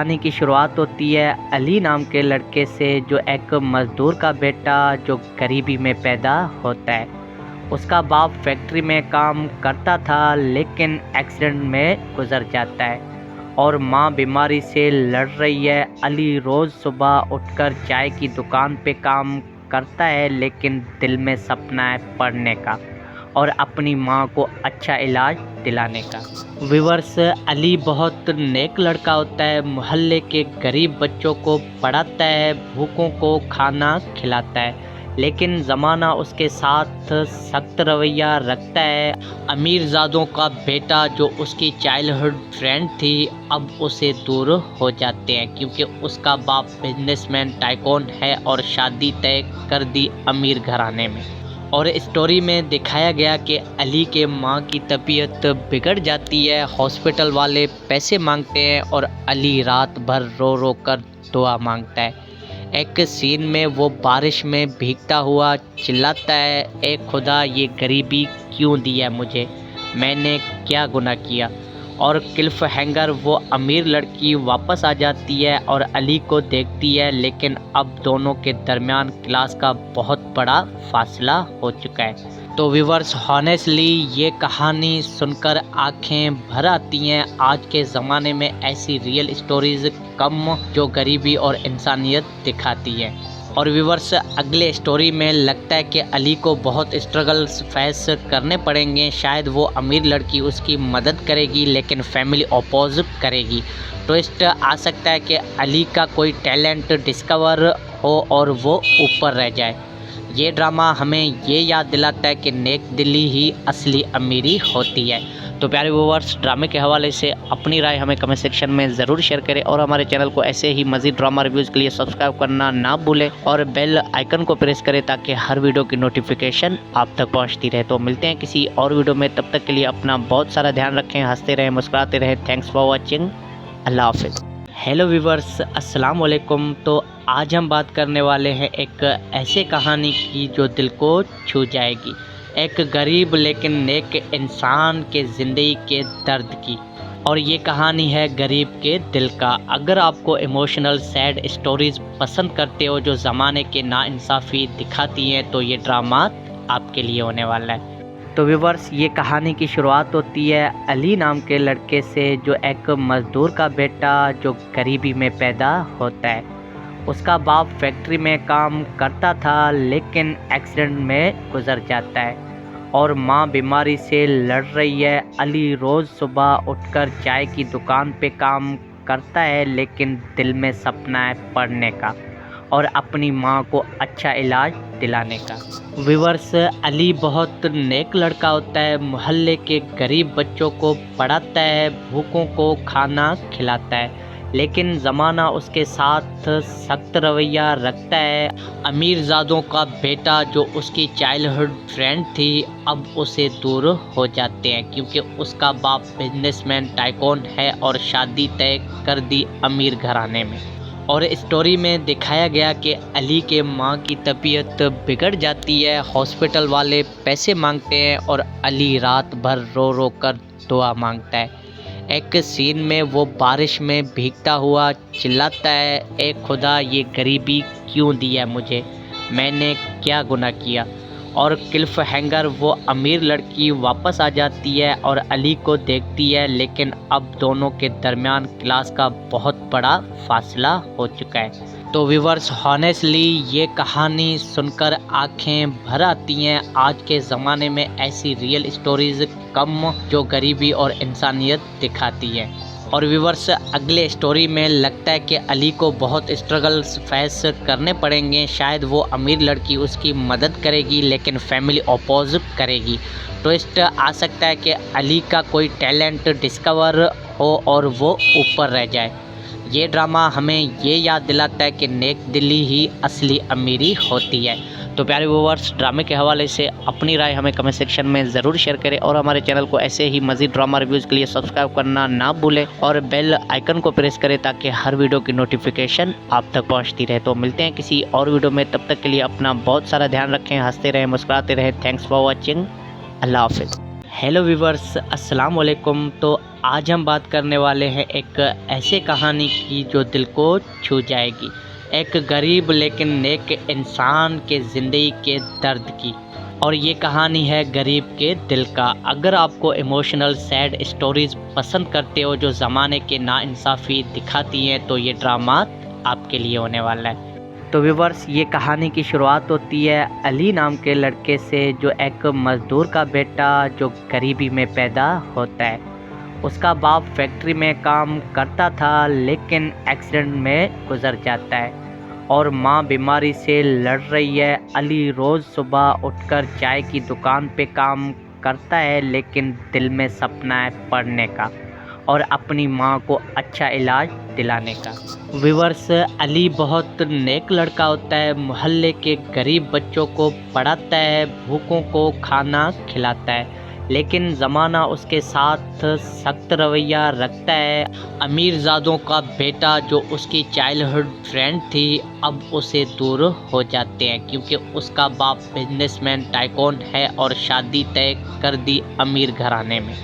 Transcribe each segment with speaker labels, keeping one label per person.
Speaker 1: कहानी की शुरुआत होती है अली नाम के लड़के से, जो एक मज़दूर का बेटा जो गरीबी में पैदा होता है। उसका बाप फैक्ट्री में काम करता था लेकिन एक्सीडेंट में गुजर जाता है और माँ बीमारी से लड़ रही है। अली रोज़ सुबह उठकर चाय की दुकान पे काम करता है लेकिन दिल में सपना है पढ़ने का और अपनी माँ को अच्छा इलाज दिलाने का। व्यूअर्स, अली बहुत नेक लड़का होता है। मोहल्ले के गरीब बच्चों को पढ़ाता है, भूखों को खाना खिलाता है, लेकिन ज़माना उसके साथ सख्त रवैया रखता है। अमीरजादों का बेटा जो उसकी चाइल्डहुड फ्रेंड थी, अब उसे दूर हो जाते हैं क्योंकि उसका बाप बिजनेसमैन टाइकून है और शादी तय कर दी अमीर घराने में। और स्टोरी में दिखाया गया कि अली के माँ की तबीयत बिगड़ जाती है, हॉस्पिटल वाले पैसे मांगते हैं और अली रात भर रो रो कर दुआ मांगता है। एक सीन में वो बारिश में भीगता हुआ चिल्लाता है, ए खुदा, ये गरीबी क्यों दी है मुझे, मैंने क्या गुनाह किया। और क्लिफ हैंगर वो अमीर लड़की वापस आ जाती है और अली को देखती है, लेकिन अब दोनों के दरमियान क्लास का बहुत बड़ा फासला हो चुका है। तो व्यूअर्स, हॉनेस्टली ये कहानी सुनकर आंखें भर आती हैं। आज के ज़माने में ऐसी रियल स्टोरीज़ कम जो गरीबी और इंसानियत दिखाती है। और व्यूअर्स, अगले स्टोरी में लगता है कि अली को बहुत स्ट्रगल्स फेस करने पड़ेंगे। शायद वो अमीर लड़की उसकी मदद करेगी लेकिन फैमिली अपोज करेगी। ट्विस्ट आ सकता है कि अली का कोई टैलेंट डिस्कवर हो और वो ऊपर रह जाए। ये ड्रामा हमें ये याद दिलाता है कि नेक दिली ही असली अमीरी होती है। तो प्यारे व्यूअर्स, ड्रामे के हवाले से अपनी राय हमें कमेंट सेक्शन में ज़रूर शेयर करें और हमारे चैनल को ऐसे ही मज़ीद ड्रामा रिव्यूज़ के लिए सब्सक्राइब करना ना भूलें और बेल आइकन को प्रेस करें ताकि हर वीडियो की नोटिफिकेशन आप तक पहुंचती रहे। तो मिलते हैं किसी और वीडियो में, तब तक के लिए अपना बहुत सारा ध्यान रखें, हंसते रहें, मुस्कुराते रहें। Thanks for watching. अल्लाह हाफिज़। हेलो व्यूअर्स, अस्सलाम वालेकुम। तो आज हम बात करने वाले हैं एक ऐसे कहानी की जो दिल को छू जाएगी। एक गरीब लेकिन नेक इंसान के ज़िंदगी के दर्द की। और ये कहानी है गरीब के दिल का। अगर आपको इमोशनल सैड स्टोरीज़ पसंद करते हो जो ज़माने के नाइंसाफ़ी दिखाती हैं, तो ये ड्रामा आपके लिए होने वाला है। तो व्यूअर्स, ये कहानी की शुरुआत होती है अली नाम के लड़के से, जो एक मज़दूर का बेटा जो गरीबी में पैदा होता है। उसका बाप फैक्ट्री में काम करता था लेकिन एक्सीडेंट में गुजर जाता है और माँ बीमारी से लड़ रही है। अली रोज़ सुबह उठकर चाय की दुकान पे काम करता है लेकिन दिल में सपना है पढ़ने का और अपनी माँ को अच्छा इलाज दिलाने का। व्यूअर्स, अली बहुत नेक लड़का होता है। मोहल्ले के गरीब बच्चों को पढ़ाता है, भूखों को खाना खिलाता है, लेकिन ज़माना उसके साथ सख्त रवैया रखता है। अमीरजादों का बेटा जो उसकी चाइल्डहुड फ्रेंड थी, अब उसे दूर हो जाते हैं क्योंकि उसका बाप बिजनेसमैन टाइकून है और शादी तय कर दी अमीर घराने में। और स्टोरी में दिखाया गया कि अली के माँ की तबीयत बिगड़ जाती है, हॉस्पिटल वाले पैसे मांगते हैं और अली रात भर रो रो कर दुआ मांगता है। एक सीन में वो बारिश में भीगता हुआ चिल्लाता है, ए खुदा, ये गरीबी क्यों दी है मुझे, मैंने क्या गुनाह किया। और क्लिफ हैंगर वो अमीर लड़की वापस आ जाती है और अली को देखती है, लेकिन अब दोनों के दरमियान क्लास का बहुत बड़ा फासला हो चुका है। तो व्यूअर्स, हॉनेस्टली ये कहानी सुनकर आंखें भर आती हैं। आज के ज़माने में ऐसी रियल स्टोरीज़ कम जो गरीबी और इंसानियत दिखाती है। और व्यूअर्स, अगले स्टोरी में लगता है कि अली को बहुत स्ट्रगल्स फेस करने पड़ेंगे। शायद वो अमीर लड़की उसकी मदद करेगी लेकिन फैमिली अपोज करेगी। ट्विस्ट आ सकता है कि अली का कोई टैलेंट डिस्कवर हो और वो ऊपर रह जाए। ये ड्रामा हमें ये याद दिलाता है कि नेक दिली ही असली अमीरी होती है। तो प्यारे व्यूअर्स, ड्रामे के हवाले से अपनी राय हमें कमेंट सेक्शन में ज़रूर शेयर करें और हमारे चैनल को ऐसे ही मज़ीद ड्रामा रिव्यूज़ के लिए सब्सक्राइब करना ना भूलें और बेल आइकन को प्रेस करें ताकि हर वीडियो की नोटिफिकेशन आप तक पहुंचती रहे। तो मिलते हैं किसी और वीडियो में, तब तक के लिए अपना बहुत सारा ध्यान रखें, हंसते रहें, मुस्कुराते रहें। Thanks for watching. अल्लाह हाफिज़। हेलो व्यूवर्स, अस्सलाम वालेकुम। तो आज हम बात करने वाले हैं एक ऐसे कहानी की जो दिल को छू जाएगी। एक गरीब लेकिन नेक इंसान के ज़िंदगी के दर्द की। और ये कहानी है गरीब के दिल का। अगर आपको इमोशनल सैड स्टोरीज़ पसंद करते हो जो ज़माने के नाइंसाफ़ी दिखाती हैं, तो ये ड्रामा आपके लिए होने वाला है। तो व्यूवर्स, ये कहानी की शुरुआत होती है अली नाम के लड़के से, जो एक मज़दूर का बेटा जो गरीबी में पैदा होता है। उसका बाप फैक्ट्री में काम करता था, लेकिन एक्सीडेंट में गुजर जाता है और माँ बीमारी से लड़ रही है। अली रोज़ सुबह उठकर चाय की दुकान पे काम करता है, लेकिन दिल में सपना है पढ़ने का और अपनी माँ को अच्छा इलाज दिलाने का। व्यूअर्स, अली बहुत नेक लड़का होता है। मोहल्ले के गरीब बच्चों को पढ़ाता है, भूखों को खाना खिलाता है, लेकिन ज़माना उसके साथ सख्त रवैया रखता है। अमीरजादों का बेटा जो उसकी चाइल्डहुड फ्रेंड थी, अब उसे दूर हो जाते हैं क्योंकि उसका बाप बिजनेसमैन टाइकून है और शादी तय कर दी अमीर घराने में।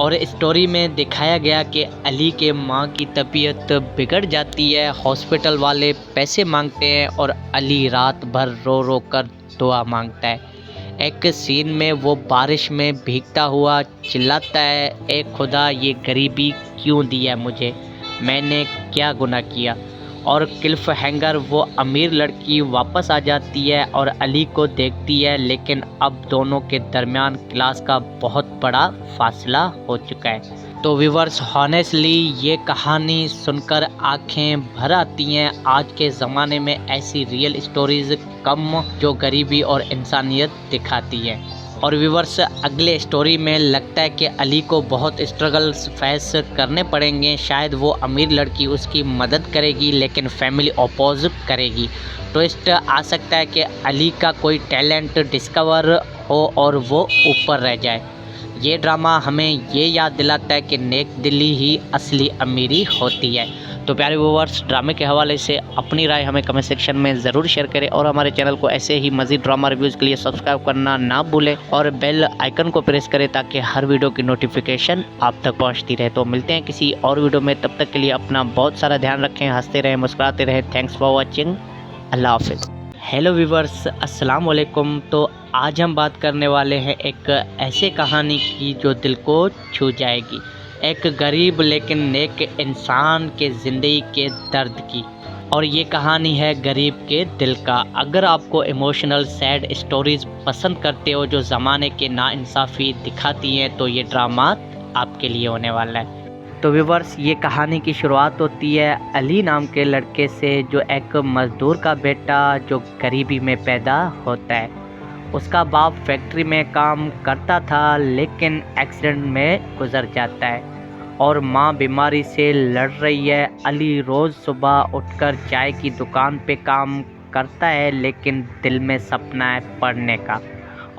Speaker 1: और स्टोरी में दिखाया गया कि अली के माँ की तबीयत बिगड़ जाती है, हॉस्पिटल वाले पैसे मांगते हैं और अली रात भर रो रो कर दुआ मांगता है। एक सीन में वो बारिश में भीगता हुआ चिल्लाता है, ए खुदा, ये गरीबी क्यों दी है मुझे, मैंने क्या गुनाह किया। और क्लिफ हैंगर वो अमीर लड़की वापस आ जाती है और अली को देखती है, लेकिन अब दोनों के दरमियान क्लास का बहुत बड़ा फासला हो चुका है। तो व्यूवर्स, हॉनेस्टली ये कहानी सुनकर आंखें भर आती हैं। आज के ज़माने में ऐसी रियल स्टोरीज़ कम जो गरीबी और इंसानियत दिखाती है। और व्यूवर्स, अगले स्टोरी में लगता है कि अली को बहुत स्ट्रगल्स फेस करने पड़ेंगे। शायद वो अमीर लड़की उसकी मदद करेगी, लेकिन फैमिली अपोज करेगी। ट्विस्ट आ सकता है कि अली का कोई टैलेंट डिस्कवर हो और वो ऊपर रह जाए। ये ड्रामा हमें ये याद दिलाता है कि नेक दिली ही असली अमीरी होती है। तो प्यारे व्यूअर्स, ड्रामे के हवाले से अपनी राय हमें कमेंट सेक्शन में ज़रूर शेयर करें और हमारे चैनल को ऐसे ही मज़ीद ड्रामा रिव्यूज़ के लिए सब्सक्राइब करना ना भूलें और बेल आइकन को प्रेस करें ताकि हर वीडियो की नोटिफिकेशन आप तक पहुंचती रहे। तो मिलते हैं किसी और वीडियो में, तब तक के लिए अपना बहुत सारा ध्यान रखें, हंसते रहें, मुस्कुराते रहें। Thanks for watching. अल्लाह हाफिज़। हेलो व्यूवर्स, अस्सलाम वालेकुम। तो आज हम बात करने वाले हैं एक ऐसे कहानी की जो दिल को छू जाएगी। एक गरीब लेकिन नेक इंसान के ज़िंदगी के दर्द की। और ये कहानी है गरीब के दिल का। अगर आपको इमोशनल सैड स्टोरीज़ पसंद करते हो जो ज़माने के नाइंसाफ़ी दिखाती हैं, तो ये ड्रामा आपके लिए होने वाला है। तो व्यूवर्स, ये कहानी की शुरुआत होती है अली नाम के लड़के से, जो एक मज़दूर का बेटा जो गरीबी में पैदा होता है। उसका बाप फैक्ट्री में काम करता था, लेकिन एक्सीडेंट में गुजर जाता है और माँ बीमारी से लड़ रही है। अली रोज़ सुबह उठकर चाय की दुकान पे काम करता है, लेकिन दिल में सपना है पढ़ने का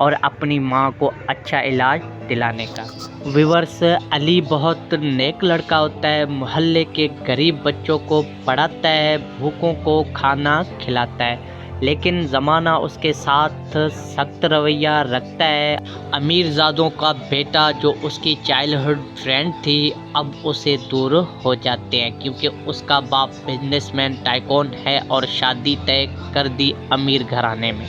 Speaker 1: और अपनी माँ को अच्छा इलाज दिलाने का। व्यूअर्स, अली बहुत नेक लड़का होता है। मोहल्ले के गरीब बच्चों को पढ़ाता है, भूखों को खाना खिलाता है, लेकिन ज़माना उसके साथ सख्त रवैया रखता है। अमीरजादों का बेटा जो उसकी चाइल्डहुड फ्रेंड थी, अब उसे दूर हो जाते हैं क्योंकि उसका बाप बिजनेसमैन टाइकून है और शादी तय कर दी अमीर घराने में।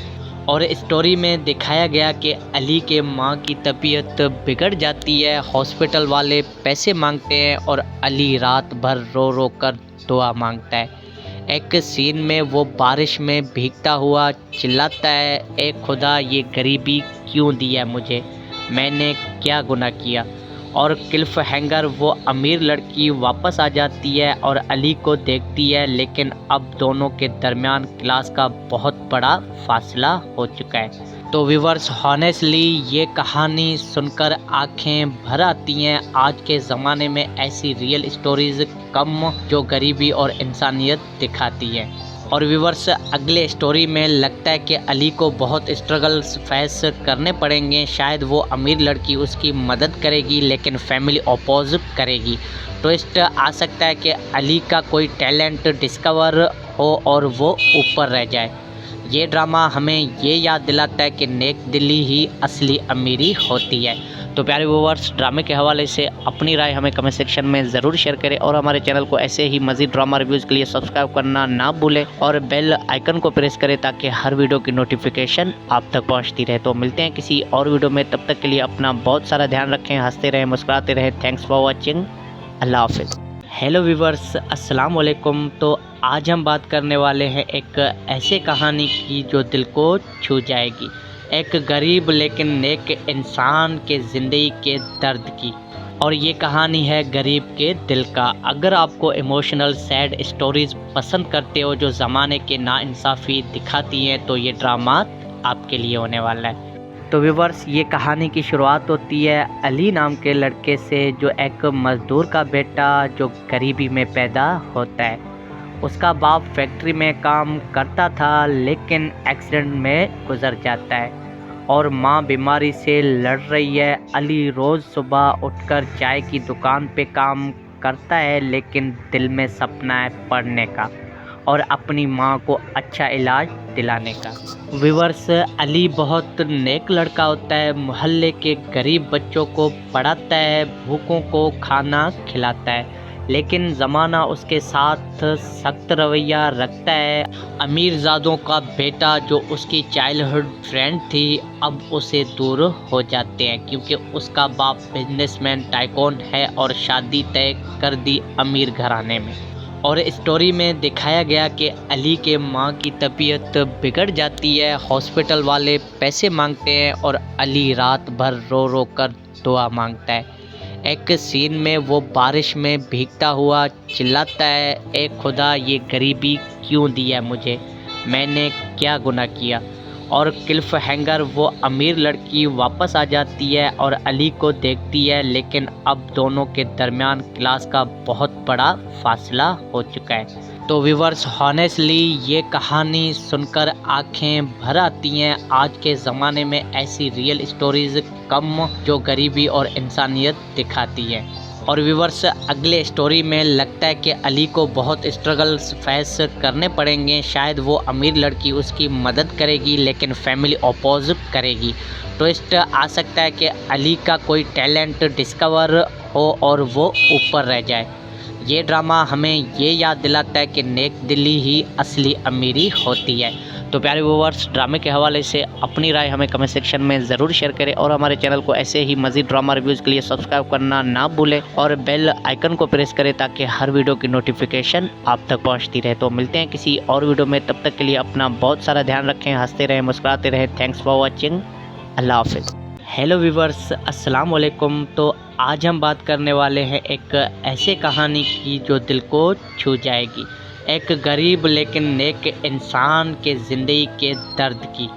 Speaker 1: और स्टोरी में दिखाया गया कि अली के माँ की तबीयत बिगड़ जाती है, हॉस्पिटल वाले पैसे मांगते हैं और अली रात भर रो रो कर दुआ मांगता है। एक सीन में वो बारिश में भीगता हुआ चिल्लाता है, ए खुदा, ये गरीबी क्यों दी है मुझे, मैंने क्या गुनाह किया। और क्लिफ हैंगर वो अमीर लड़की वापस आ जाती है और अली को देखती है, लेकिन अब दोनों के दरमियान क्लास का बहुत बड़ा फासला हो चुका है। तो व्यूवर्स, हॉनेस्टली ये कहानी सुनकर आंखें भर आती हैं। आज के ज़माने में ऐसी रियल स्टोरीज़ कम जो गरीबी और इंसानियत दिखाती है। और व्यूवर्स, अगले स्टोरी में लगता है कि अली को बहुत स्ट्रगल्स फेस करने पड़ेंगे। शायद वो अमीर लड़की उसकी मदद करेगी, लेकिन फैमिली अपोज करेगी। ट्विस्ट आ सकता है कि अली का कोई टैलेंट डिस्कवर हो और वो ऊपर रह जाए। ये ड्रामा हमें ये याद दिलाता है कि नेक दिली ही असली अमीरी होती है। तो प्यारे व्यूअर्स, ड्रामे के हवाले से अपनी राय हमें कमेंट सेक्शन में ज़रूर शेयर करें और हमारे चैनल को ऐसे ही मज़ीद ड्रामा रिव्यूज़ के लिए सब्सक्राइब करना ना भूलें और बेल आइकन को प्रेस करें ताकि हर वीडियो की नोटिफिकेशन आप तक पहुंचती रहे। तो मिलते हैं किसी और वीडियो में, तब तक के लिए अपना बहुत सारा ध्यान रखें, हंसते रहें, मुस्कुराते रहें। Thanks for watching. अल्लाह हाफिज़। हेलो व्यूअर्स, अस्सलाम वालेकुम। तो आज हम बात करने वाले हैं एक ऐसे कहानी की जो दिल को छू जाएगी, एक गरीब लेकिन नेक इंसान के ज़िंदगी के दर्द की। और ये कहानी है गरीब के दिल का। अगर आपको इमोशनल सैड स्टोरीज़ पसंद करते हो जो ज़माने के नाइंसाफ़ी दिखाती हैं, तो ये ड्रामा आपके लिए होने वाला है। तो व्यूअर्स, ये कहानी की शुरुआत होती है अली नाम के लड़के से, जो एक मज़दूर का बेटा जो गरीबी में पैदा होता है। उसका बाप फैक्ट्री में काम करता था लेकिन एक्सीडेंट में गुजर जाता है और माँ बीमारी से लड़ रही है। अली रोज़ सुबह उठकर चाय की दुकान पे काम करता है लेकिन दिल में सपना है पढ़ने का और अपनी माँ को अच्छा इलाज दिलाने का। व्यूअर्स, अली बहुत नेक लड़का होता है, मोहल्ले के गरीब बच्चों को पढ़ाता है, भूखों को खाना खिलाता है, लेकिन ज़माना उसके साथ सख्त रवैया रखता है। अमीरजादों का बेटा जो उसकी चाइल्डहुड फ्रेंड थी, अब उसे दूर हो जाते हैं क्योंकि उसका बाप बिजनेसमैन टाइकून है और शादी तय कर दी अमीर घराने में। और स्टोरी में दिखाया गया कि अली के माँ की तबीयत बिगड़ जाती है, हॉस्पिटल वाले पैसे मांगते हैं और अली रात भर रो रो कर दुआ मांगता है। एक सीन में वो बारिश में भीगता हुआ चिल्लाता है, ए खुदा, ये गरीबी क्यों दी है मुझे, मैंने क्या गुनाह किया। और क्लिफ हैंगर, वो अमीर लड़की वापस आ जाती है और अली को देखती है, लेकिन अब दोनों के दरमियान क्लास का बहुत बड़ा फासला हो चुका है। तो व्यूअर्स, हॉनेस्टली ये कहानी सुनकर आंखें भर आती हैं। आज के ज़माने में ऐसी रियल स्टोरीज़ कम जो गरीबी और इंसानियत दिखाती है। और व्यूअर्स, अगले स्टोरी में लगता है कि अली को बहुत स्ट्रगल्स फेस करने पड़ेंगे। शायद वो अमीर लड़की उसकी मदद करेगी लेकिन फैमिली अपोज करेगी। ट्विस्ट आ सकता है कि अली का कोई टैलेंट डिस्कवर हो और वो ऊपर रह जाए। ये ड्रामा हमें ये याद दिलाता है कि नेक दिली ही असली अमीरी होती है। तो प्यारे व्यूअर्स, ड्रामे के हवाले से अपनी राय हमें कमेंट सेक्शन में ज़रूर शेयर करें और हमारे चैनल को ऐसे ही मज़ीद ड्रामा रिव्यूज़ के लिए सब्सक्राइब करना ना भूलें और बेल आइकन को प्रेस करें ताकि हर वीडियो की नोटिफिकेशन आप तक पहुंचती रहे। तो मिलते हैं किसी और वीडियो में, तब तक के लिए अपना बहुत सारा ध्यान रखें, हंसते रहें, मुस्कुराते रहें। Thanks for watching. अल्लाह हाफिज़। हेलो व्यूअर्स, अस्सलाम वालेकुम। तो आज हम बात करने वाले हैं एक ऐसे कहानी की जो दिल को छू जाएगी, एक गरीब लेकिन नेक इंसान के ज़िंदगी के दर्द की।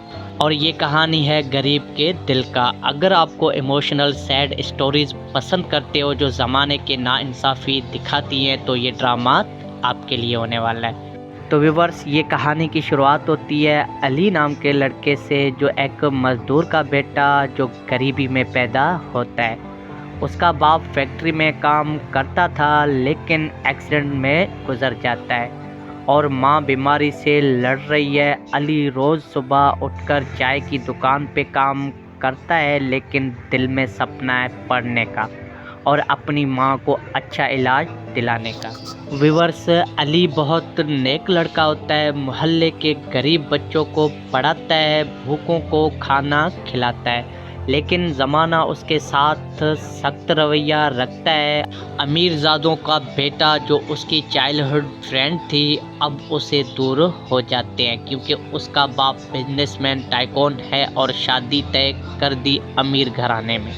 Speaker 1: और ये कहानी है गरीब के दिल का। अगर आपको इमोशनल सैड स्टोरीज़ पसंद करते हो जो ज़माने के नाइंसाफ़ी दिखाती हैं, तो ये ड्रामा आपके लिए होने वाला है। तो व्यूअर्स, ये कहानी की शुरुआत होती है अली नाम के लड़के से, जो एक मज़दूर का बेटा जो गरीबी में पैदा होता है। उसका बाप फैक्ट्री में काम करता था लेकिन एक्सीडेंट में गुजर जाता है और माँ बीमारी से लड़ रही है। अली रोज़ सुबह उठकर चाय की दुकान पे काम करता है लेकिन दिल में सपना है पढ़ने का और अपनी माँ को अच्छा इलाज दिलाने का। व्यूअर्स, अली बहुत नेक लड़का होता है, मोहल्ले के गरीब बच्चों को पढ़ाता है, भूखों को खाना खिलाता है, लेकिन ज़माना उसके साथ सख्त रवैया रखता है। अमीरजादों का बेटा जो उसकी चाइल्डहुड फ्रेंड थी, अब उसे दूर हो जाते हैं क्योंकि उसका बाप बिजनेसमैन टाइकून है और शादी तय कर दी अमीर घराने में।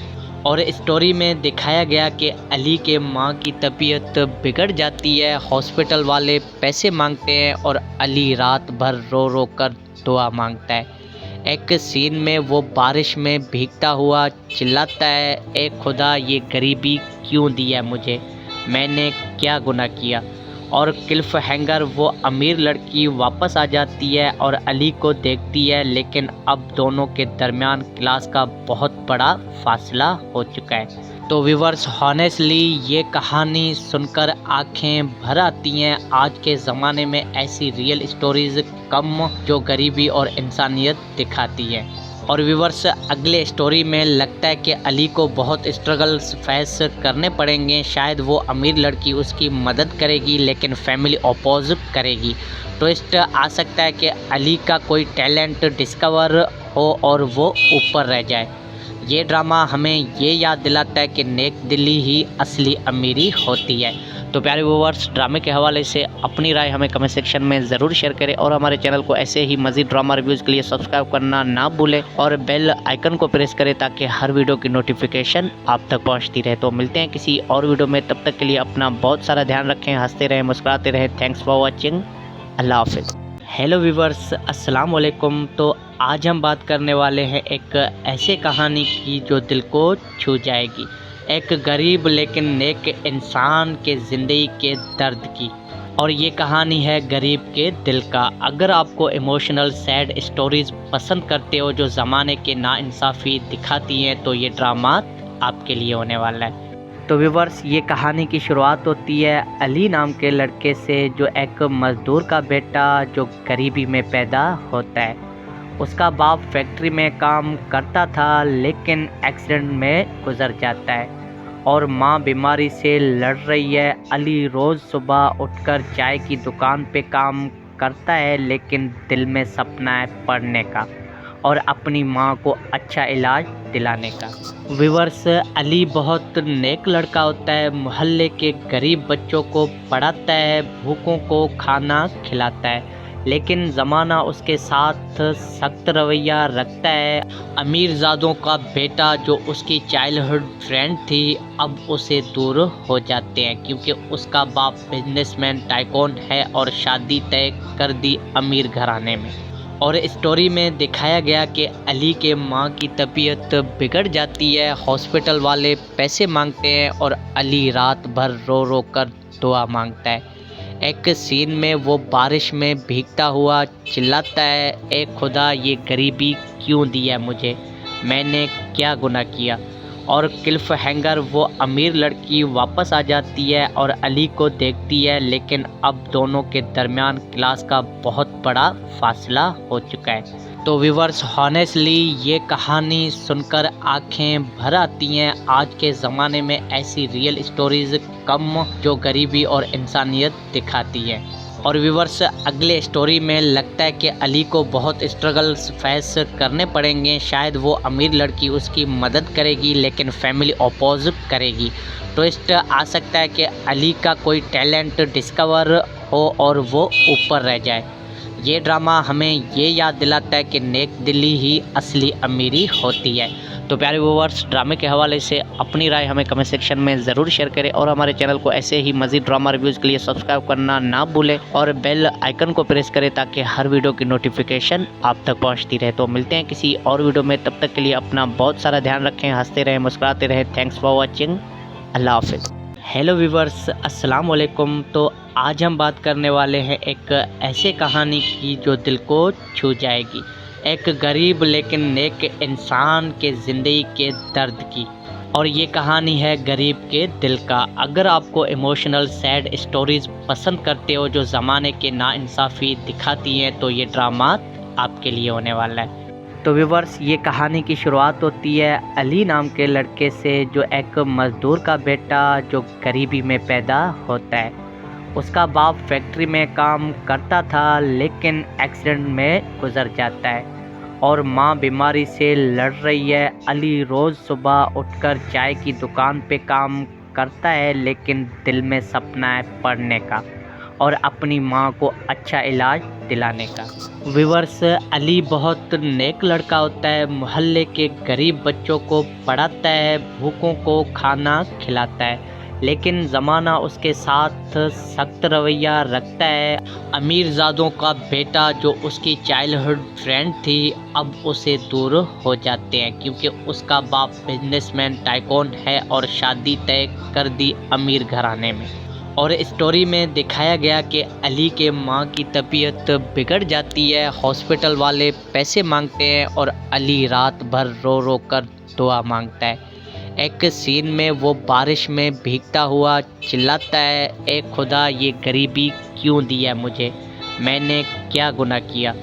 Speaker 1: और स्टोरी में दिखाया गया कि अली के माँ की तबीयत बिगड़ जाती है, हॉस्पिटल वाले पैसे मांगते हैं और अली रात भर रो रो कर दुआ मांगता है। एक सीन में वो बारिश में भीगता हुआ चिल्लाता है, ए खुदा, ये गरीबी क्यों दी है मुझे, मैंने क्या गुनाह किया। और क्लिफ हैंगर, वो अमीर लड़की वापस आ जाती है और अली को देखती है, लेकिन अब दोनों के दरमियान क्लास का बहुत बड़ा फासला हो चुका है। तो व्यूअर्स, हॉनेस्टली ये कहानी सुनकर आंखें भर आती हैं। आज के ज़माने में ऐसी रियल स्टोरीज़ कम जो गरीबी और इंसानियत दिखाती है। और व्यूवर्स, अगले स्टोरी में लगता है कि अली को बहुत स्ट्रगल्स फेस करने पड़ेंगे। शायद वो अमीर लड़की उसकी मदद करेगी लेकिन फैमिली अपोज करेगी। ट्विस्ट आ सकता है कि अली का कोई टैलेंट डिस्कवर हो और वो ऊपर रह जाए। ये ड्रामा हमें ये याद दिलाता है कि नेक दिली ही असली अमीरी होती है। तो प्यारे व्यूअर्स, ड्रामे के हवाले से अपनी राय हमें कमेंट सेक्शन में ज़रूर शेयर करें और हमारे चैनल को ऐसे ही मज़ीद ड्रामा रिव्यूज़ के लिए सब्सक्राइब करना ना भूलें और बेल आइकन को प्रेस करें ताकि हर वीडियो की नोटिफिकेशन आप तक पहुंचती रहे। तो मिलते हैं किसी और वीडियो में, तब तक के लिए अपना बहुत सारा ध्यान रखें, हंसते रहें, मुस्कुराते रहें। Thanks for watching. अल्लाह हाफिज़। हेलो व्यूवर्स, अस्सलाम वालेकुम। तो आज हम बात करने वाले हैं एक ऐसे कहानी की जो दिल को छू जाएगी। एक गरीब लेकिन नेक इंसान के ज़िंदगी के दर्द की। और ये कहानी है गरीब के दिल का। अगर आपको इमोशनल सैड स्टोरीज़ पसंद करते हो जो ज़माने के नाइंसाफ़ी दिखाती हैं तो ये ड्रामा आपके लिए होने वाला है। तो व्यूवर्स, ये कहानी की शुरुआत होती है अली नाम के लड़के से, जो एक मज़दूर का बेटा जो गरीबी में पैदा होता है। उसका बाप फैक्ट्री में काम करता था लेकिन एक्सीडेंट में गुजर जाता है और माँ बीमारी से लड़ रही है। अली रोज़ सुबह उठकर चाय की दुकान पे काम करता है लेकिन दिल में सपना है पढ़ने का और अपनी माँ को अच्छा इलाज दिलाने का। व्यूअर्स, अली बहुत नेक लड़का होता है। मोहल्ले के गरीब बच्चों को पढ़ाता है, भूखों को खाना खिलाता है, लेकिन ज़माना उसके साथ सख्त रवैया रखता है। अमीरजादों का बेटा जो उसकी चाइल्डहुड फ्रेंड थी अब उसे दूर हो जाते हैं क्योंकि उसका बाप बिजनेसमैन टाइकून है और शादी तय कर दी अमीर घराने में। और स्टोरी में दिखाया गया कि अली के माँ की तबीयत बिगड़ जाती है, हॉस्पिटल वाले पैसे मांगते हैं और अली रात भर रो रो कर दुआ मांगता है। एक सीन में वो बारिश में भीगता हुआ चिल्लाता है, ए खुदा, ये गरीबी क्यों दी है मुझे, मैंने क्या गुनाह किया। और क्लिफ हैंगर, वो अमीर लड़की वापस आ जाती है और अली को देखती है, लेकिन अब दोनों के दरमियान क्लास का बहुत बड़ा फासला हो चुका है। तो व्यूअर्स, हॉनेस्टली ये कहानी सुनकर आंखें भर आती हैं। आज के ज़माने में ऐसी रियल स्टोरीज़ कम जो गरीबी और इंसानियत दिखाती है। और व्यूअर्स, अगले स्टोरी में लगता है कि अली को बहुत स्ट्रगल्स फेस करने पड़ेंगे। शायद वो अमीर लड़की उसकी मदद करेगी लेकिन फैमिली अपोज करेगी। ट्विस्ट आ सकता है कि अली का कोई टैलेंट डिस्कवर हो और वो ऊपर रह जाए। ये ड्रामा हमें ये याद दिलाता है कि नेक दिली ही असली अमीरी होती है। तो प्यारे व्यूअर्स, ड्रामे के हवाले से अपनी राय हमें कमेंट सेक्शन में ज़रूर शेयर करें और हमारे चैनल को ऐसे ही मज़ीद ड्रामा रिव्यूज़ के लिए सब्सक्राइब करना ना भूलें और बेल आइकन को प्रेस करें ताकि हर वीडियो की नोटिफिकेशन आप तक पहुंचती रहे। तो मिलते हैं किसी और वीडियो में, तब तक के लिए अपना बहुत सारा ध्यान रखें, हंसते रहें, मुस्कुराते रहें। Thanks for watching. अल्लाह हाफिज़। हेलो व्यूवर्स, अस्सलाम वालेकुम। तो आज हम बात करने वाले हैं एक ऐसे कहानी की जो दिल को छू जाएगी। एक गरीब लेकिन नेक इंसान के ज़िंदगी के दर्द की। और ये कहानी है गरीब के दिल का। अगर आपको इमोशनल सैड स्टोरीज़ पसंद करते हो जो ज़माने के नाइंसाफ़ी दिखाती हैं तो ये ड्रामा आपके लिए होने वाला है। तो व्यूअर्स, ये कहानी की शुरुआत होती है अली नाम के लड़के से, जो एक मज़दूर का बेटा जो गरीबी में पैदा होता है। उसका बाप फैक्ट्री में काम करता था लेकिन एक्सीडेंट में गुजर जाता है और माँ बीमारी से लड़ रही है। अली रोज़ सुबह उठकर चाय की दुकान पे काम करता है लेकिन दिल में सपना है पढ़ने का और अपनी माँ को अच्छा इलाज दिलाने का। व्यूअर्स, अली बहुत नेक लड़का होता है। मोहल्ले के गरीब बच्चों को पढ़ाता है, भूखों को खाना खिलाता है, लेकिन ज़माना उसके साथ सख्त रवैया रखता है। अमीरजादों का बेटा जो उसकी चाइल्डहुड फ्रेंड थी अब उसे दूर हो जाते हैं क्योंकि उसका बाप बिजनेसमैन टाइकून है और शादी तय कर दी अमीर घराने में। और स्टोरी में दिखाया गया कि अली के माँ की तबीयत बिगड़ जाती है, हॉस्पिटल वाले पैसे मांगते हैं और अली रात भर रो रो कर दुआ मांगता है। एक सीन में वो बारिश में भीगता हुआ चिल्लाता है, ए खुदा, ये गरीबी क्यों दी है मुझे, मैंने क्या गुनाह किया।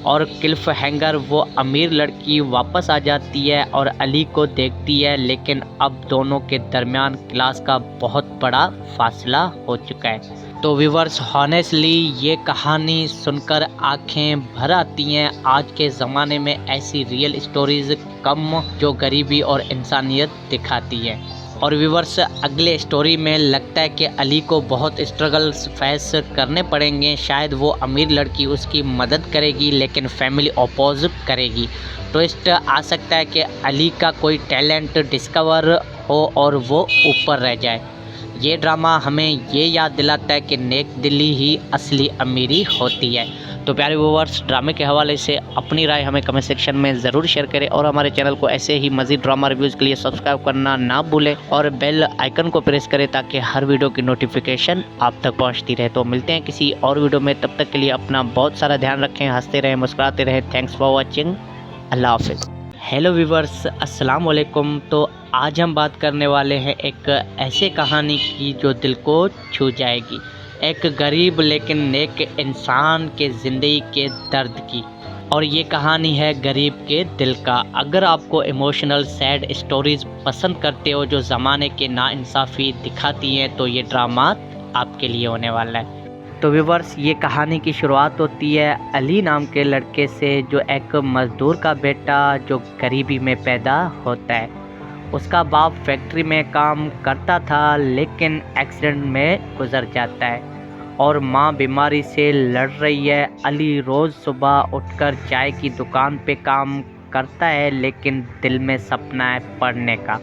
Speaker 1: और क्लिफ हैंगर वो अमीर लड़की वापस आ जाती है और अली को देखती है, लेकिन अब दोनों के दरमियान क्लास का बहुत बड़ा फासला हो चुका है। तो व्यूअर्स, हॉनेस्टली ये कहानी सुनकर आंखें भर आती हैं। आज के ज़माने में ऐसी रियल स्टोरीज़ कम जो गरीबी और इंसानियत दिखाती है। और व्यूअर्स, अगले स्टोरी में लगता है कि अली को बहुत स्ट्रगल्स फेस करने पड़ेंगे। शायद वो अमीर लड़की उसकी मदद करेगी, लेकिन फैमिली अपोज करेगी। ट्विस्ट आ सकता है कि अली का कोई टैलेंट डिस्कवर हो और वो ऊपर रह जाए। ये ड्रामा हमें ये याद दिलाता है कि नेक दिली ही असली अमीरी होती है। तो प्यारे व्यूअर्स, ड्रामे के हवाले से अपनी राय हमें कमेंट सेक्शन में ज़रूर शेयर करें और हमारे चैनल को ऐसे ही मज़ीद ड्रामा रिव्यूज़ के लिए सब्सक्राइब करना ना भूलें और बेल आइकन को प्रेस करें ताकि हर वीडियो की नोटिफिकेशन आप तक पहुंचती रहे। तो मिलते हैं किसी और वीडियो में, तब तक के लिए अपना बहुत सारा ध्यान रखें, हंसते रहें, मुस्कुराते रहें। Thanks for watching. अल्लाह हाफिज़। हेलो व्यूअर्स, अस्सलाम वालेकुम। तो आज हम बात करने वाले हैं एक ऐसे कहानी की जो दिल को छू जाएगी। एक गरीब लेकिन नेक इंसान के ज़िंदगी के दर्द की। और ये कहानी है गरीब के दिल का। अगर आपको इमोशनल सैड स्टोरीज़ पसंद करते हो जो ज़माने के नाइंसाफ़ी दिखाती हैं, तो ये ड्रामा आपके लिए होने वाला है। तो व्यूअर्स, ये कहानी की शुरुआत होती है अली नाम के लड़के से, जो एक मज़दूर का बेटा जो गरीबी में पैदा होता है। उसका बाप फैक्ट्री में काम करता था, लेकिन एक्सीडेंट में गुजर जाता है और माँ बीमारी से लड़ रही है। अली रोज़ सुबह उठकर चाय की दुकान पे काम करता है, लेकिन दिल में सपना है पढ़ने का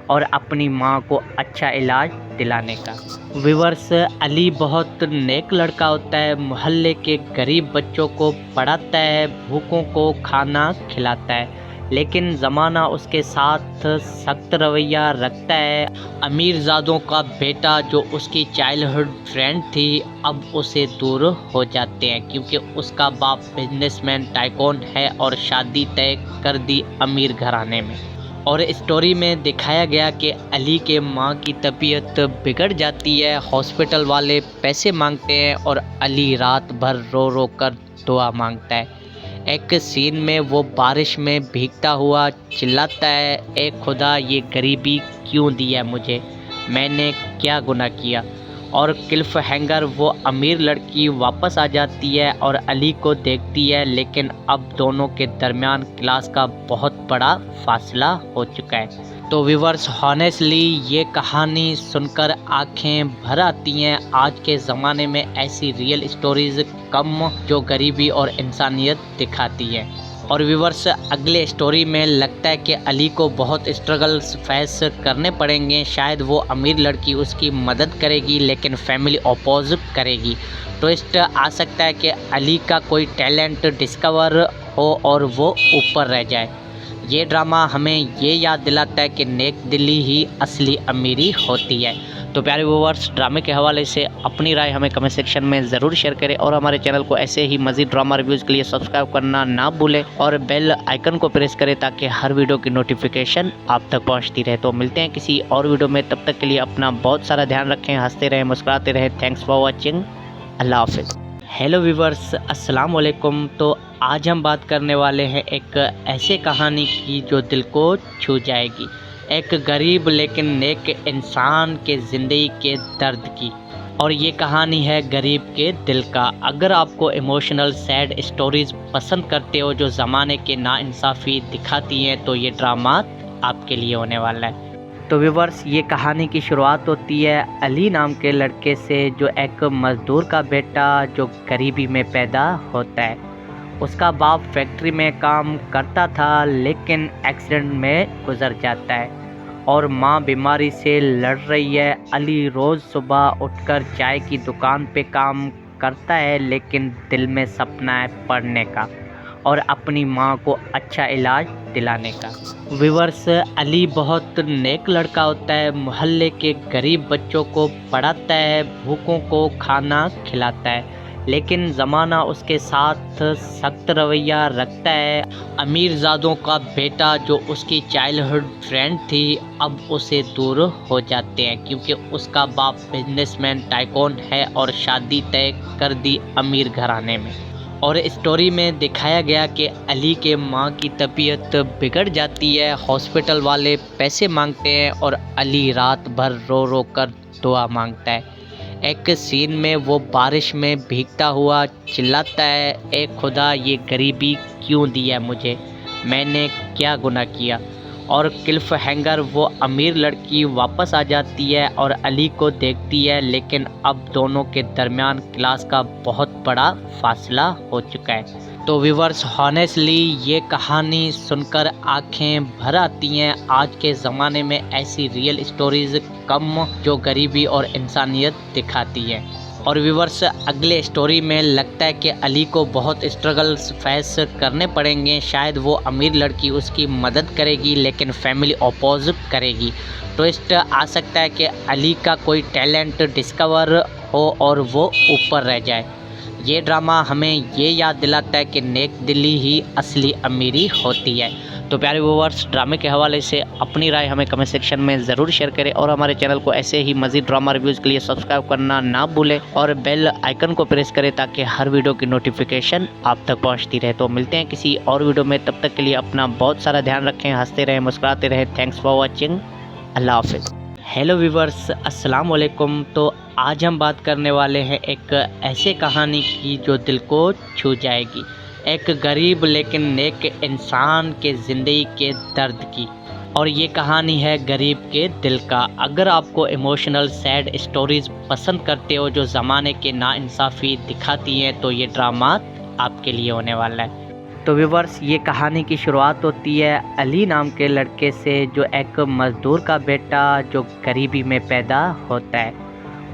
Speaker 1: और अपनी माँ को अच्छा इलाज दिलाने का। व्यूअर्स, अली बहुत नेक लड़का होता है। मोहल्ले के गरीब बच्चों को पढ़ाता है, भूखों को खाना खिलाता है, लेकिन ज़माना उसके साथ सख्त रवैया रखता है। अमीरजादों का बेटा जो उसकी चाइल्डहुड फ्रेंड थी, अब उसे दूर हो जाते हैं क्योंकि उसका बाप बिजनेसमैन टाइकून है और शादी तय कर दी अमीर घराने में। और स्टोरी में दिखाया गया कि अली के माँ की तबीयत बिगड़ जाती है, हॉस्पिटल वाले पैसे मांगते हैं और अली रात भर रो रो कर दुआ मांगता है। एक सीन में वो बारिश में भीगता हुआ चिल्लाता है, ए खुदा, ये गरीबी क्यों दी है मुझे, मैंने क्या गुनाह किया। और क्लिफ हैंगर वो अमीर लड़की वापस आ जाती है और अली को देखती है, लेकिन अब दोनों के दरमियान क्लास का बहुत बड़ा फासला हो चुका है। तो व्यूअर्स, हॉनेस्टली ये कहानी सुनकर आंखें भर आती हैं। आज के ज़माने में ऐसी रियल स्टोरीज़ कम जो गरीबी और इंसानियत दिखाती है। और व्यूअर्स, अगले स्टोरी में लगता है कि अली को बहुत स्ट्रगल्स फेस करने पड़ेंगे। शायद वो अमीर लड़की उसकी मदद करेगी, लेकिन फैमिली अपोज करेगी। ट्विस्ट आ सकता है कि अली का कोई टैलेंट डिस्कवर हो और वो ऊपर रह जाए। ये ड्रामा हमें ये याद दिलाता है कि नेक दिली ही असली अमीरी होती है। तो प्यारे व्यूअर्स, ड्रामे के हवाले से अपनी राय हमें कमेंट सेक्शन में ज़रूर शेयर करें और हमारे चैनल को ऐसे ही मज़ीद ड्रामा रिव्यूज़ के लिए सब्सक्राइब करना ना भूलें और बेल आइकन को प्रेस करें ताकि हर वीडियो की नोटिफिकेशन आप तक पहुंचती रहे। तो मिलते हैं किसी और वीडियो में, तब तक के लिए अपना बहुत सारा ध्यान रखें, हंसते रहें, मुस्कुराते रहें। Thanks for watching. अल्लाह हाफिज़। हेलो व्यूअर्स, अस्सलाम वालेकुम। तो आज हम बात करने वाले हैं एक ऐसे कहानी की जो दिल को छू जाएगी। एक गरीब लेकिन नेक इंसान के ज़िंदगी के दर्द की। और ये कहानी है गरीब के दिल का। अगर आपको इमोशनल सैड स्टोरीज़ पसंद करते हो जो ज़माने के नाइंसाफ़ी दिखाती हैं, तो ये ड्रामा आपके लिए होने वाला है। तो व्यूअर्स, ये कहानी की शुरुआत होती है अली नाम के लड़के से, जो एक मज़दूर का बेटा जो गरीबी में पैदा होता है। उसका बाप फैक्ट्री में काम करता था, लेकिन एक्सीडेंट में गुजर जाता है और माँ बीमारी से लड़ रही है। अली रोज़ सुबह उठकर चाय की दुकान पे काम करता है, लेकिन दिल में सपना है पढ़ने का और अपनी माँ को अच्छा इलाज दिलाने का। व्यूअर्स, अली बहुत नेक लड़का होता है। मोहल्ले के गरीब बच्चों को पढ़ाता है, भूखों को खाना खिलाता है, लेकिन ज़माना उसके साथ सख्त रवैया रखता है। अमीरजादों का बेटा जो उसकी चाइल्डहुड फ्रेंड थी, अब उसे दूर हो जाते हैं क्योंकि उसका बाप बिजनेसमैन टाइकून है और शादी तय कर दी अमीर घराने में। और स्टोरी में दिखाया गया कि अली के माँ की तबीयत बिगड़ जाती है, हॉस्पिटल वाले पैसे मांगते हैं और अली रात भर रो रो कर दुआ मांगता है। एक सीन में वो बारिश में भीगता हुआ चिल्लाता है, ए खुदा ये गरीबी क्यों दी है मुझे, मैंने क्या गुनाह किया। और क्लिफ हैंगर वो अमीर लड़की वापस आ जाती है और अली को देखती है, लेकिन अब दोनों के दरमियान क्लास का बहुत बड़ा फासला हो चुका है। तो व्यूअर्स, हॉनेस्टली ये कहानी सुनकर आंखें भर आती हैं। आज के ज़माने में ऐसी रियल स्टोरीज़ कम जो गरीबी और इंसानियत दिखाती है। और व्यूअर्स, अगले स्टोरी में लगता है कि अली को बहुत स्ट्रगल्स फेस करने पड़ेंगे। शायद वो अमीर लड़की उसकी मदद करेगी लेकिन फैमिली अपोज करेगी। ट्विस्ट आ सकता है कि अली का कोई टैलेंट डिस्कवर हो और वो ऊपर रह जाए। ये ड्रामा हमें ये याद दिलाता है कि नेक दिली ही असली अमीरी होती है। तो प्यारे व्यूअर्स, ड्रामे के हवाले से अपनी राय हमें कमेंट सेक्शन में ज़रूर शेयर करें और हमारे चैनल को ऐसे ही मज़ीद ड्रामा रिव्यूज़ के लिए सब्सक्राइब करना ना भूलें और बेल आइकन को प्रेस करें ताकि हर वीडियो की नोटिफिकेशन आप तक पहुंचती रहे। तो मिलते हैं किसी और वीडियो में, तब तक के लिए अपना बहुत सारा ध्यान रखें, हंसते रहें, मुस्कुराते रहें। Thanks for watching. अल्लाह हाफिज़। हेलो व्यूअर्स, अस्सलाम वालेकुम। तो आज हम बात करने वाले हैं एक ऐसे कहानी की जो दिल को छू जाएगी। एक गरीब लेकिन नेक इंसान के ज़िंदगी के दर्द की। और ये कहानी है गरीब के दिल का। अगर आपको इमोशनल सैड स्टोरीज़ पसंद करते हो जो ज़माने के नाइंसाफ़ी दिखाती हैं तो ये ड्रामा आपके लिए होने वाला है। तो व्यूअर्स, ये कहानी की शुरुआत होती है अली नाम के लड़के से, जो एक मज़दूर का बेटा जो गरीबी में पैदा होता है।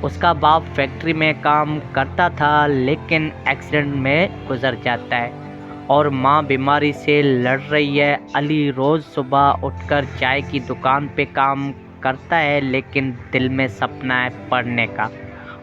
Speaker 1: उसका बाप फैक्ट्री में काम करता था लेकिन एक्सीडेंट में गुजर जाता है और माँ बीमारी से लड़ रही है। अली रोज़ सुबह उठकर चाय की दुकान पे काम करता है लेकिन दिल में सपना है पढ़ने का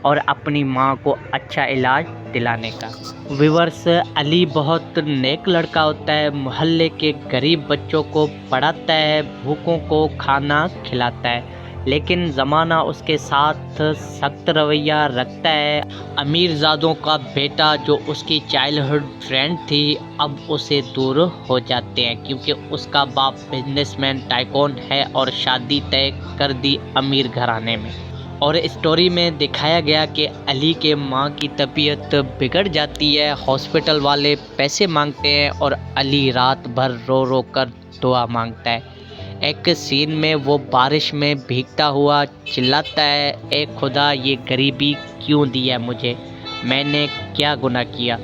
Speaker 1: और अपनी माँ को अच्छा इलाज दिलाने का। व्यूअर्स, अली बहुत नेक लड़का होता है, मोहल्ले के गरीब बच्चों को पढ़ाता है, भूखों को खाना खिलाता है, लेकिन ज़माना उसके साथ सख्त रवैया रखता है। अमीरजादों का बेटा जो उसकी चाइल्डहुड फ्रेंड थी अब उसे दूर हो जाते हैं क्योंकि उसका बाप बिजनेसमैन टाइकून है और शादी तय कर दी अमीर घराने में। और स्टोरी में दिखाया गया कि अली के माँ की तबीयत बिगड़ जाती है, हॉस्पिटल वाले पैसे मांगते हैं और अली रात भर रो रो कर दुआ मांगता है। एक सीन में वो बारिश में भीगता हुआ चिल्लाता है, ए खुदा ये गरीबी क्यों दी है मुझे, मैंने क्या गुनाह किया।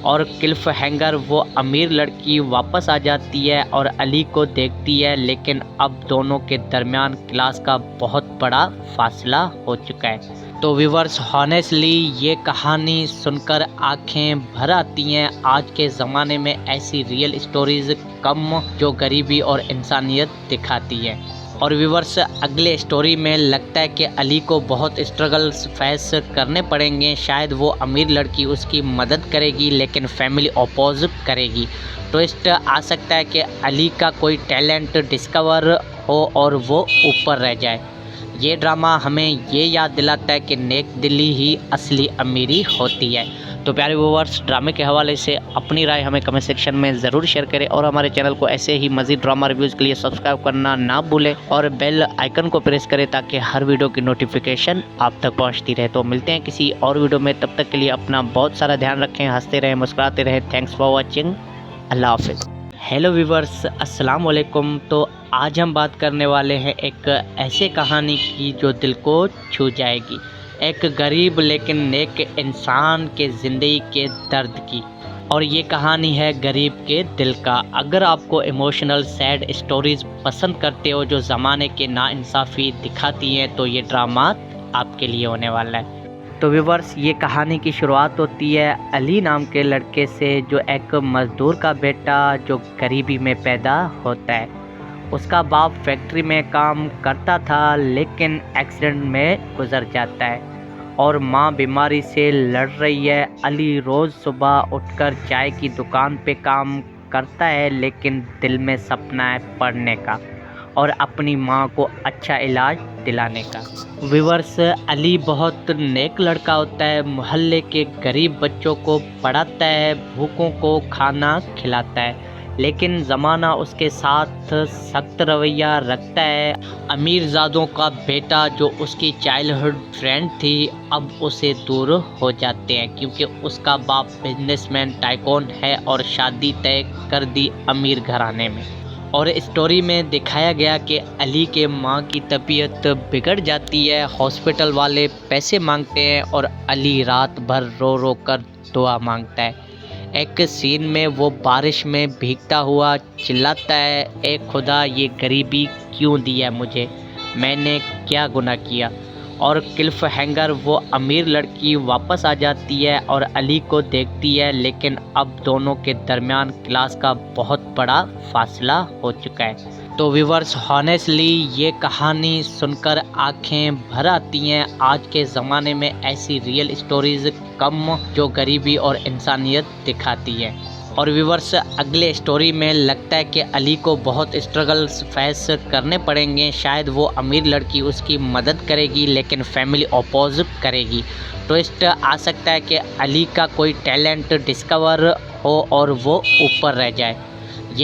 Speaker 1: और क्लिफ हैंगर वो अमीर लड़की वापस आ जाती है और अली को देखती है, लेकिन अब दोनों के दरमियान क्लास का बहुत बड़ा फासला हो चुका है। तो व्यूअर्स, हॉनेस्टली ये कहानी सुनकर आंखें भर आती हैं। आज के ज़माने में ऐसी रियल स्टोरीज़ कम जो गरीबी और इंसानियत दिखाती है। और व्यूअर्स, अगले स्टोरी में लगता है कि अली को बहुत स्ट्रगल्स फेस करने पड़ेंगे। शायद वो अमीर लड़की उसकी मदद करेगी लेकिन फैमिली अपोज करेगी। ट्विस्ट आ सकता है कि अली का कोई टैलेंट डिस्कवर हो और वो ऊपर रह जाए। ये ड्रामा हमें ये याद दिलाता है कि नेक दिली ही असली अमीरी होती है। तो प्यारे व्यूअर्स, ड्रामे के हवाले से अपनी राय हमें कमेंट सेक्शन में ज़रूर शेयर करें और हमारे चैनल को ऐसे ही मज़ीद ड्रामा रिव्यूज़ के लिए सब्सक्राइब करना ना भूलें और बेल आइकन को प्रेस करें ताकि हर वीडियो की नोटिफिकेशन आप तक पहुंचती रहे। तो मिलते हैं किसी और वीडियो में, तब तक के लिए अपना बहुत सारा ध्यान रखें, हंसते रहें, मुस्कुराते रहें। Thanks for watching. अल्लाह हाफिज़। हेलो व्यूअर्स, अस्सलाम वालेकुम। तो आज हम बात करने वाले हैं एक ऐसे कहानी की जो दिल को छू जाएगी। एक गरीब लेकिन नेक इंसान के ज़िंदगी के दर्द की। और ये कहानी है गरीब के दिल का। अगर आपको इमोशनल सैड स्टोरीज़ पसंद करते हो जो ज़माने के नाइंसाफ़ी दिखाती हैं तो ये ड्रामा आपके लिए होने वाला है। तो व्यूअर्स, ये कहानी की शुरुआत होती है अली नाम के लड़के से, जो एक मज़दूर का बेटा जो गरीबी में पैदा होता है। उसका बाप फैक्ट्री में काम करता था लेकिन एक्सीडेंट में गुजर जाता है और माँ बीमारी से लड़ रही है। अली रोज़ सुबह उठकर चाय की दुकान पे काम करता है लेकिन दिल में सपना है पढ़ने का और अपनी माँ को अच्छा इलाज दिलाने का। व्यूअर्स, अली बहुत नेक लड़का होता है, मोहल्ले के गरीब बच्चों को पढ़ाता है, भूखों को खाना खिलाता है, लेकिन ज़माना उसके साथ सख्त रवैया रखता है। अमीरजादों का बेटा जो उसकी चाइल्डहुड फ्रेंड थी अब उसे दूर हो जाते हैं क्योंकि उसका बाप बिजनेसमैन टाइकून है और शादी तय कर दी अमीर घराने में। और स्टोरी में दिखाया गया कि अली के माँ की तबीयत बिगड़ जाती है, हॉस्पिटल वाले पैसे मांगते हैं और अली रात भर रो रो कर दुआ मांगता है। एक सीन में वो बारिश में भीगता हुआ चिल्लाता है, ए खुदा, ये गरीबी क्यों दी है मुझे, मैंने क्या गुनाह किया। और क्लिफ हैंगर, वो अमीर लड़की वापस आ जाती है और अली को देखती है, लेकिन अब दोनों के दरमियान क्लास का बहुत बड़ा फासला हो चुका है। तो व्यूअर्स, हॉनेस्टली ये कहानी सुनकर आंखें भर आती हैं। आज के ज़माने में ऐसी रियल स्टोरीज़ कम जो गरीबी और इंसानियत दिखाती है। और व्यूअर्स, अगले स्टोरी में लगता है कि अली को बहुत स्ट्रगल्स फेस करने पड़ेंगे। शायद वो अमीर लड़की उसकी मदद करेगी लेकिन फैमिली अपोज करेगी। ट्विस्ट आ सकता है कि अली का कोई टैलेंट डिस्कवर हो और वो ऊपर रह जाए।